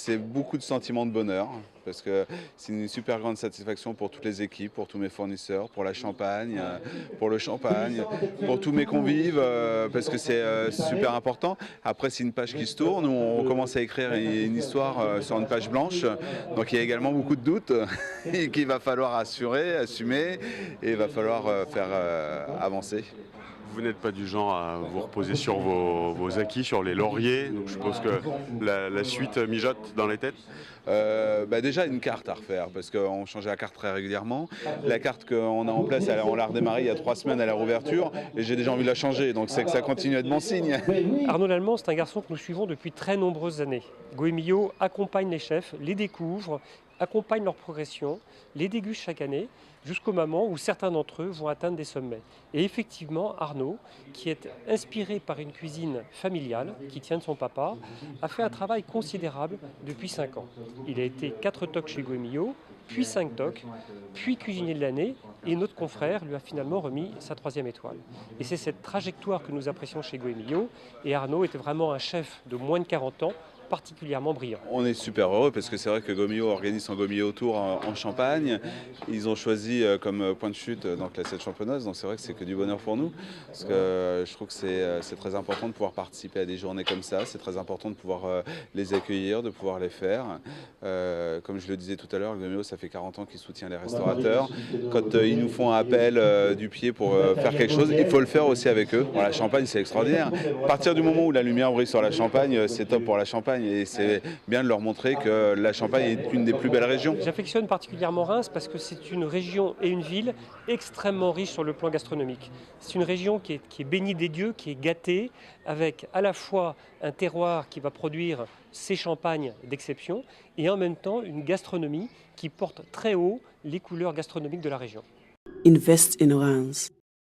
c'est beaucoup de sentiments de bonheur, parce que c'est une super grande satisfaction pour toutes les équipes, pour tous mes fournisseurs, pour la Champagne, pour le champagne, pour tous mes convives, parce que c'est super important. Après, c'est une page qui se tourne, où on commence à écrire une histoire sur une page blanche, donc il y a également beaucoup de doutes et qu'il va falloir assumer, et il va falloir faire avancer. Vous n'êtes pas du genre à vous reposer sur vos acquis, sur les lauriers, donc je suppose que la suite mijote dans les têtes. Déjà une carte à refaire, parce qu'on changeait la carte très régulièrement. La carte qu'on a en place, on l'a redémarrée il y a 3 semaines à la rouverture, et j'ai déjà envie de la changer, donc c'est que ça continue à être bon signe. Arnaud Lallemand, c'est un garçon que nous suivons depuis très nombreuses années. Goemio accompagne les chefs, les découvre, accompagne leur progression, les déguste chaque année, jusqu'au moment où certains d'entre eux vont atteindre des sommets. Et effectivement, Arnaud, qui est inspiré par une cuisine familiale, qui tient de son papa, a fait un travail considérable depuis 5 ans. Il a été 4 tocs chez Goemio, puis 5 tocs, puis cuisinier de l'année, et notre confrère lui a finalement remis sa 3e étoile. Et c'est cette trajectoire que nous apprécions chez Goemio, et Arnaud était vraiment un chef de moins de 40 ans, particulièrement brillant. On est super heureux parce que c'est vrai que Goemio organise son Goemio Tour en Champagne. Ils ont choisi comme point de chute donc la 7 champenoise, donc c'est vrai que c'est que du bonheur pour nous. Parce que je trouve que c'est très important de pouvoir participer à des journées comme ça, c'est très important de pouvoir les accueillir, de pouvoir les faire. Comme je le disais tout à l'heure, Goemio, ça fait 40 ans qu'il soutient les restaurateurs. Quand ils nous font un appel du pied pour faire quelque chose, il faut le faire aussi avec eux. Bon, la Champagne, c'est extraordinaire. À partir du moment où la lumière brille sur la Champagne, c'est top pour la Champagne. Et c'est bien de leur montrer que la Champagne est une des plus belles régions. J'affectionne particulièrement Reims parce que c'est une région et une ville extrêmement riche sur le plan gastronomique. C'est une région qui est bénie des dieux, qui est gâtée, avec à la fois un terroir qui va produire ses champagnes d'exception et en même temps une gastronomie qui porte très haut les couleurs gastronomiques de la région. Invest in Reims.